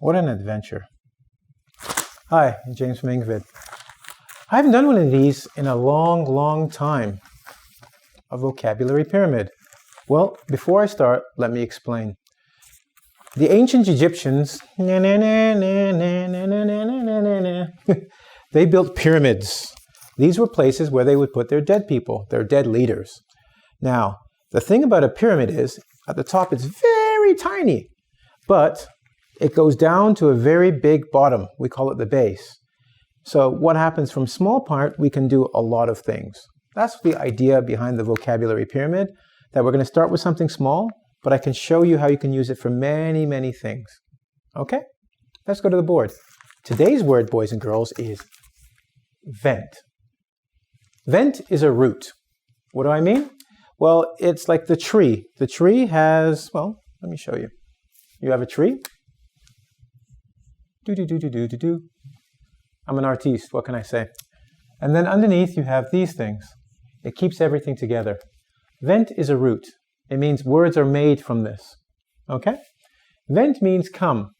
What an adventure. Hi, James from engVid. I haven't done one of these in a long time. A vocabulary pyramid. Well, before I start, let me explain. The ancient Egyptians, they built pyramids. These were places where they would put their dead people, their dead leaders. Now, the thing about a pyramid is, at the top it's very tiny, but it goes down to a very big bottom. We call it the base. So what happens from small part, we can do a lot of things. That's the idea behind the vocabulary pyramid, that we're going to start with something small, but I can show you how you can use it for many things. Okay? Let's go to the board. Today's word, boys and girls, is vent. Vent is a root. What do I mean? Well, it's like the tree. The tree has, well, let me show you. You have a tree. I'm an artiste, what can I say? And then underneath you have these things. It keeps everything together. Vent is a root. It means words are made from this. Okay? Vent means come.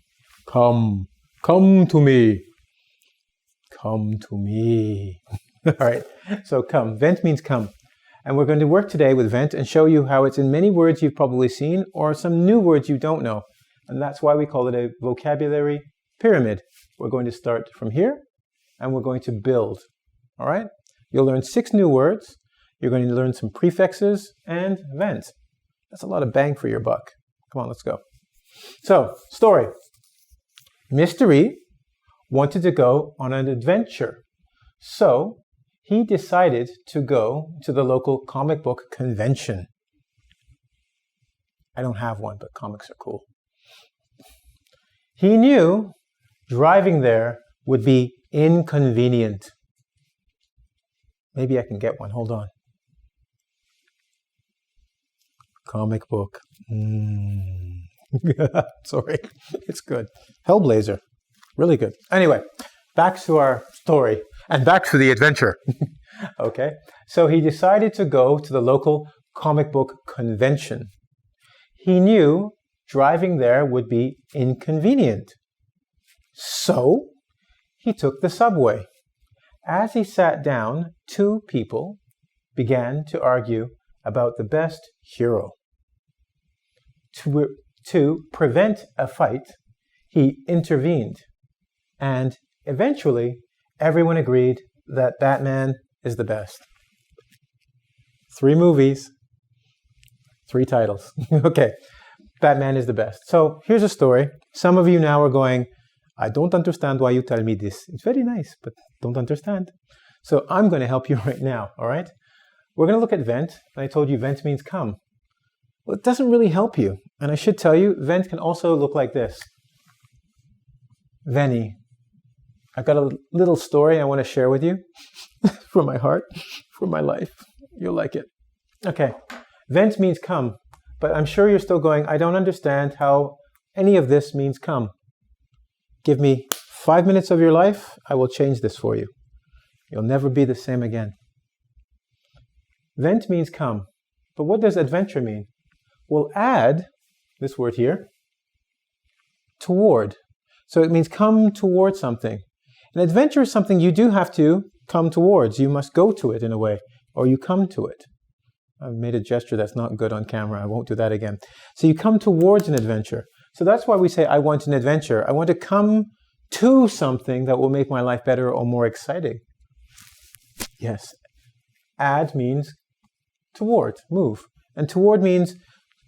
Come to me. Come to me. All right, so come. Vent means come. And we're going to work today with vent and show you how it's in many words you've probably seen or some new words you don't know. And that's why we call it a vocabulary pyramid. We're going to start from here and we're going to build. All right? You'll learn 6 new words. You're going to learn some prefixes and vent. That's a lot of bang for your buck. Come on, let's go. So, story. Mr. E wanted to go on an adventure. So, he decided to go to the local comic book convention. I don't have one, but comics are cool. He knew driving there would be inconvenient. Maybe I can get one. Hold on. Comic book. Sorry. It's good. Hellblazer. Really good. Anyway, back to our story. And back to the adventure. Okay. So he decided to go to the local comic book convention. He knew driving there would be inconvenient. So he took the subway. As he sat down, 2 people began to argue about the best hero. To prevent a fight, he intervened. And eventually, everyone agreed that Batman is the best. 3 movies, 3 titles. Okay, Batman is the best. So here's a story. Some of you now are going, I don't understand why you tell me this. It's very nice, but don't understand. So I'm going to help you right now, all right? We're going to look at vent, and I told you vent means come. Well, it doesn't really help you. And I should tell you, vent can also look like this. Veni. I've got a little story I want to share with you from my heart, from my life. You'll like it. Okay, vent means come, but I'm sure you're still going, I don't understand how any of this means come. Give me 5 minutes of your life, I will change this for you. You'll never be the same again. Vent means come, but what does adventure mean? We'll add this word here, toward. So it means come toward something. An adventure is something you do have to come towards. You must go to it in a way, or you come to it. I've made a gesture that's not good on camera. I won't do that again. So you come towards an adventure. So that's why we say, I want an adventure. I want to come to something that will make my life better or more exciting. Yes. Add means toward, move. And toward means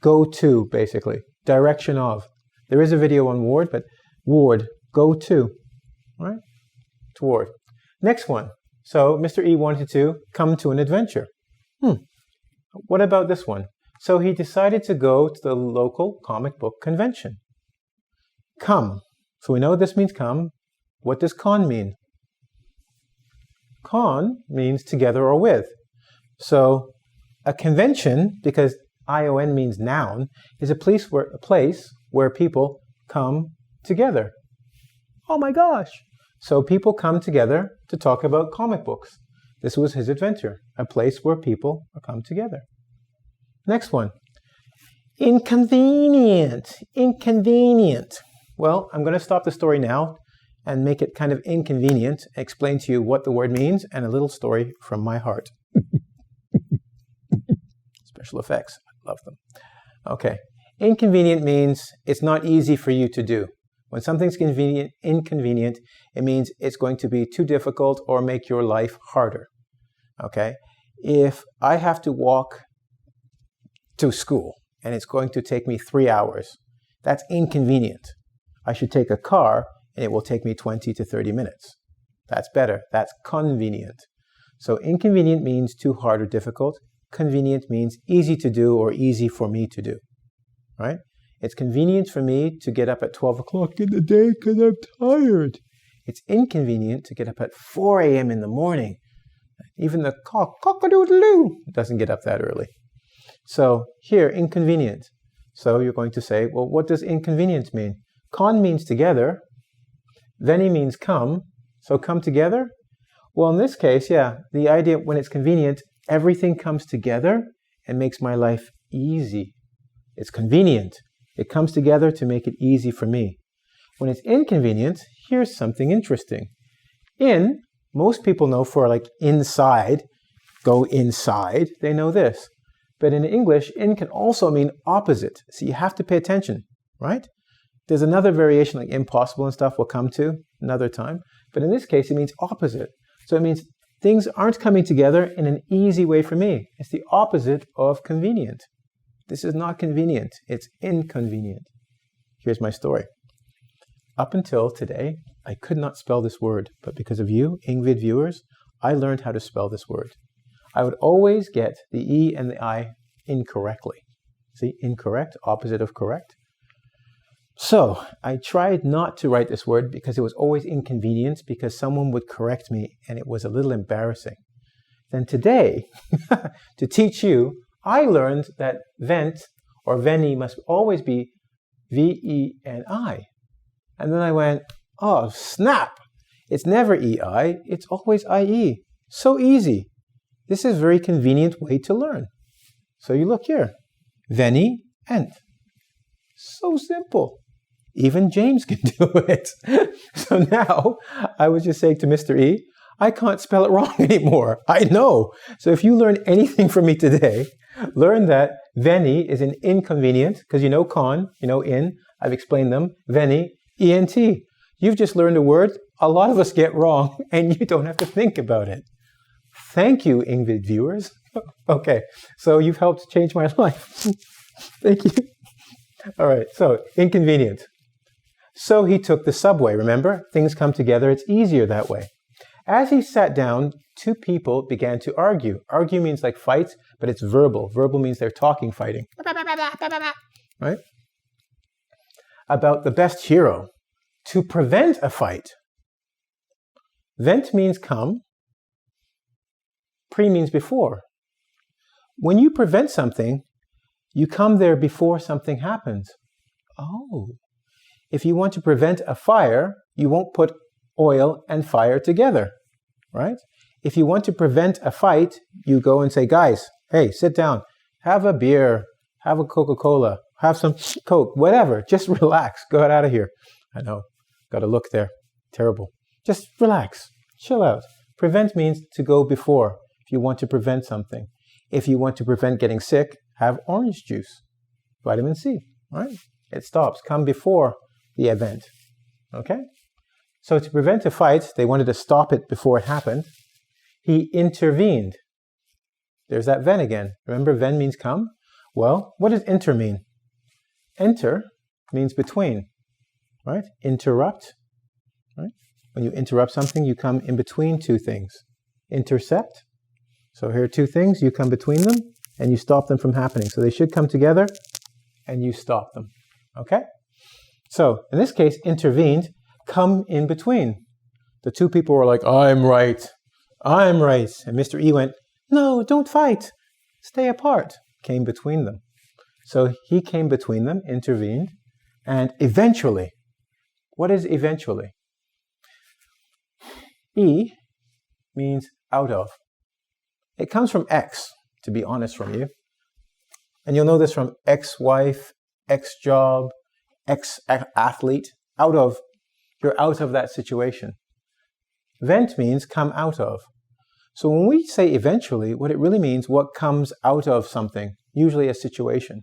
go to, basically. Direction of. There is a video on ward, but ward, go to. All right? Toward. Next one. So Mr. E wanted to come to an adventure. What about this one? So he decided to go to the local comic book convention. Come. So we know this means come. What does con mean? Con means together or with. So a convention, because ION means noun, is a place where people come together. Oh my gosh! So people come together to talk about comic books. This was his adventure, a place where people come together. Next one. Inconvenient. Inconvenient. Well, I'm going to stop the story now and make it kind of inconvenient, explain to you what the word means, and a little story from my heart. Special effects. I love them. Okay. Inconvenient means it's not easy for you to do. When something's inconvenient, it means it's going to be too difficult or make your life harder. Okay? If I have to walk to school and it's going to take me 3 hours, that's inconvenient. I should take a car and it will take me 20 to 30 minutes. That's better. That's convenient. So inconvenient means too hard or difficult. Convenient means easy to do or easy for me to do. Right? It's convenient for me to get up at 12 o'clock in the day because I'm tired. It's inconvenient to get up at 4 a.m. in the morning. Even the cock-a-doodle-doo doesn't get up that early. So here, inconvenient. So you're going to say, well, what does inconvenience mean? Con means together. Veni means come. So come together? Well, in this case, yeah, the idea when it's convenient, everything comes together and makes my life easy. It's convenient. It comes together to make it easy for me. When it's inconvenient, here's something interesting. In, most people know for like inside, go inside, they know this. But in English, in can also mean opposite. So you have to pay attention, right? There's another variation like impossible and stuff we'll come to another time. But in this case, it means opposite. So it means things aren't coming together in an easy way for me. It's the opposite of convenient. This is not convenient. It's inconvenient. Here's my story. Up until today, I could not spell this word, but because of you, engVid viewers, I learned how to spell this word. I would always get the E and the I incorrectly. See, incorrect, opposite of correct. So I tried not to write this word because it was always inconvenient because someone would correct me and it was a little embarrassing. Then today, to teach you, I learned that vent or veni must always be V-E-N-I. And then I went, oh, snap! It's never E-I, it's always I-E. So easy. This is a very convenient way to learn. So you look here. Veni, ent. So simple. Even James can do it. So now, I was just saying to Mr. E, I can't spell it wrong anymore. I know. So if you learn anything from me today, learn that veni is an inconvenient, because you know con, you know in, I've explained them, veni, E-N-T. You've just learned a word a lot of us get wrong, and you don't have to think about it. Thank you, engVid viewers. Okay, so you've helped change my life. Thank you. All right, so inconvenient. So he took the subway, remember? Things come together, it's easier that way. As he sat down, two people began to argue. Argue means like fight, but it's verbal. Verbal means they're talking, fighting. Right? About the best hero. To prevent a fight. Vent means come. Pre means before. When you prevent something, you come there before something happens. Oh. If you want to prevent a fire, you won't put oil and fire together, right? If you want to prevent a fight, you go and say, guys, hey, sit down, have a beer, have a Coca-Cola, have some Coke, whatever, just relax, go out of here. I know, got a look there, terrible. Just relax, chill out. Prevent means to go before, if you want to prevent something. If you want to prevent getting sick, have orange juice, vitamin C, right? It stops, come before the event, okay? So to prevent a fight, they wanted to stop it before it happened. He intervened. There's that ven again. Remember, ven means come? Well, what does inter mean? Enter means between, right? Interrupt, right? When you interrupt something, you come in between two things. Intercept. So here are two things, you come between them, and you stop them from happening. So they should come together, and you stop them, okay? So, in this case, intervened, come in between. The two people were like, I'm right. And Mr. E went, no, don't fight. Stay apart. Came between them. So he came between them, intervened, and eventually, what is eventually? E means out of. It comes from X, to be honest from you. And you'll know this from ex-wife, ex-job, ex-athlete. You're out of that situation. Vent means come out of. So when we say eventually, what it really means, what comes out of something, usually a situation.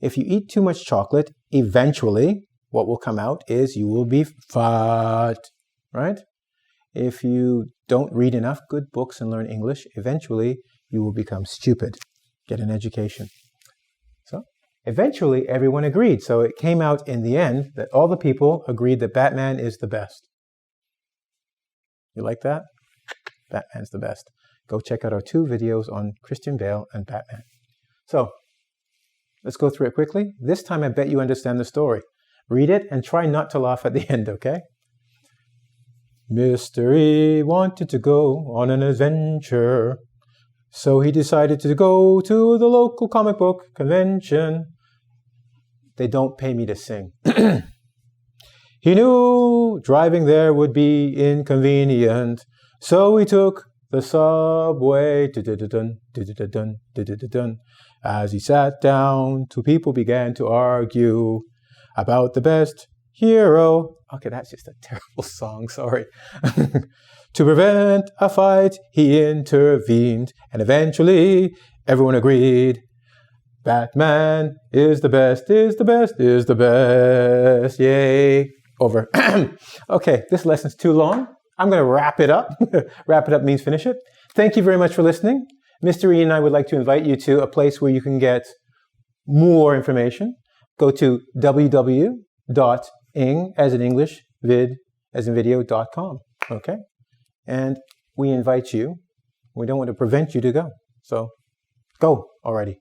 If you eat too much chocolate, eventually, what will come out is you will be fat, right? If you don't read enough good books and learn English, eventually you will become stupid, get an education. So eventually everyone agreed. So it came out in the end that all the people agreed that Batman is the best. You like that? Batman's the best. Go check out our 2 videos on Christian Bale and Batman. So let's go through it quickly. This time I bet you understand the story. Read it and try not to laugh at the end, okay? Mr. E wanted to go on an adventure, so he decided to go to the local comic book convention. They don't pay me to sing. He knew driving there would be inconvenient, so he took the subway. As he sat down, 2 people began to argue about the best hero. Okay, that's just a terrible song, sorry. To prevent a fight, he intervened, and eventually everyone agreed. Batman is the best, is the best, is the best. Yay. Over. Okay, this lesson's too long. I'm going to wrap it up. Wrap it up means finish it. Thank you very much for listening. Mr. E and I would like to invite you to a place where you can get more information. Go to www.ing, as in English, vid, as in video.com. Okay? And we invite you. We don't want to prevent you to go. So go already.